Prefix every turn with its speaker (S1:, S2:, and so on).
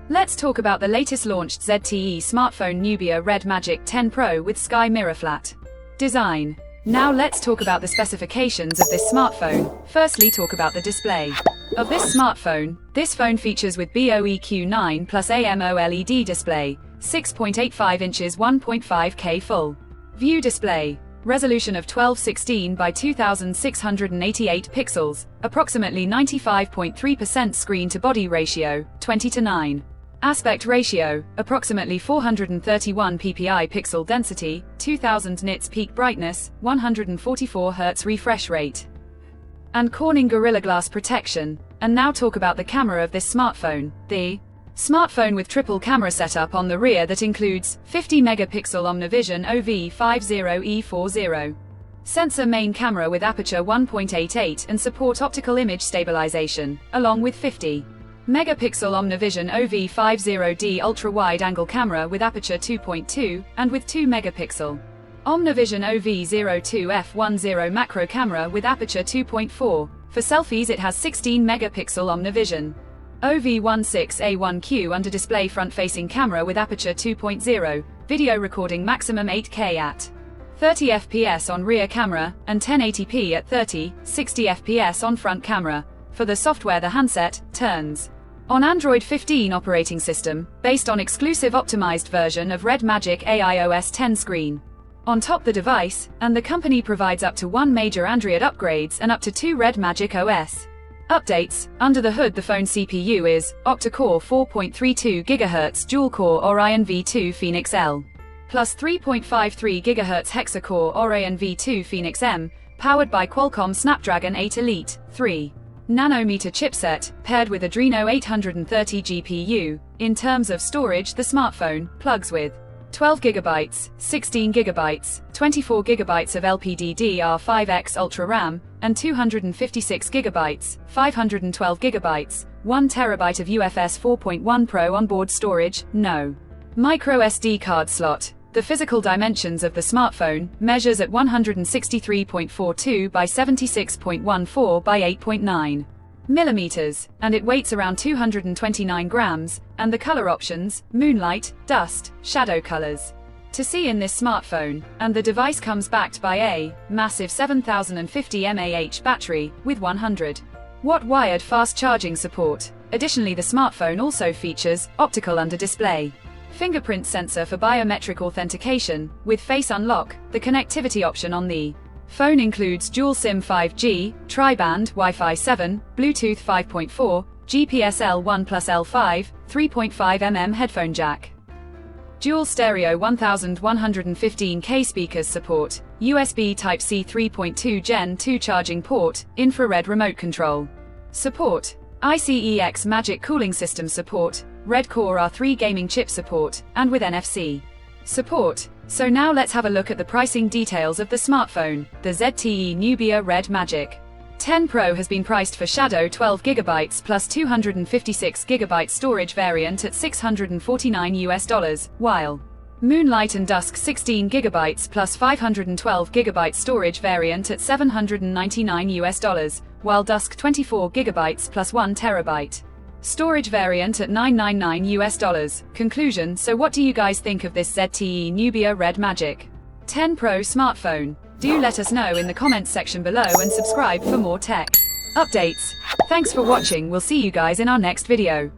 S1: Let's talk about the latest launched ZTE smartphone Nubia REDMAGIC 10 Pro with Sky Mirror Flat design. Now let's talk about the specifications of this smartphone. Firstly, talk about the display of this smartphone. This phone features with BOEQ9 plus AMOLED display, 6.85 inches 1.5K full view display, resolution of 1216 by 2688 pixels, approximately 95.3% screen-to-body ratio, 20:9. Aspect ratio, approximately 431 ppi pixel density, 2000 nits peak brightness, 144 Hz refresh rate, and Corning Gorilla Glass protection. And now talk about the camera of this smartphone. The smartphone with triple camera setup on the rear that includes 50 megapixel OmniVision OV50E40 sensor main camera with aperture 1.88 and support optical image stabilization, along with 50 megapixel OmniVision OV50D ultra-wide angle camera with aperture 2.2 and with 2 megapixel OmniVision OV02F10 macro camera with aperture 2.4. For selfies it has 16 megapixel OmniVision OV16A1Q under display front-facing camera with aperture 2.0, video recording maximum 8K at 30 fps on rear camera, and 1080p at 30/60 fps on front camera. For the software, the handset turns on Android 15 operating system, based on exclusive optimized version of REDMAGIC AIOS 10 screen on top the device, and the company provides up to 1 major Android upgrades and up to 2 REDMAGIC OS updates. Under the hood, the phone CPU is octa-core 4.32 GHz dual-core Orion V2 Phoenix L plus 3.53 GHz hexa-core Orion V2 Phoenix M, powered by Qualcomm Snapdragon 8 Elite 3 nanometer chipset, paired with Adreno 830 GPU. In terms of storage, the smartphone plugs with 12 GB, 16 GB, 24 GB of LPDDR5X Ultra RAM, and 256 GB, 512 GB, 1 TB of UFS 4.1 Pro onboard storage, no micro SD card slot. The physical dimensions of the smartphone measures at 163.42 by 76.14 by 8.9 millimeters, and it weighs around 229 grams, and the color options, moonlight, dust, shadow colors, to see in this smartphone. And the device comes backed by a massive 7050 mAh battery with 100-watt wired fast charging support. Additionally, the smartphone also features optical under display fingerprint sensor for biometric authentication with face unlock. The connectivity option on the phone includes dual SIM 5G, tri-band Wi-Fi 7, Bluetooth 5.4, GPS L1 plus L5, 3.5 headphone jack, dual stereo 1115K speakers support, USB Type-C 3.2 Gen 2 charging port, infrared remote control support, ICEX Magic cooling system support, Red Core R3 gaming chip support, and with NFC support. So now let's have a look at the pricing details of the smartphone. The ZTE Nubia REDMAGIC 10 Pro has been priced for Shadow 12 GB plus 256 GB storage variant at $649, while Moonlight and Dusk 16 GB plus 512 GB storage variant at $799, while Dusk 24 GB plus 1 TB storage variant at $999. Conclusion: so what do you guys think of this ZTE Nubia REDMAGIC 10 Pro smartphone? Do let us know in the comments section below and subscribe for more tech updates. Thanks for watching. We'll see you guys in our next video.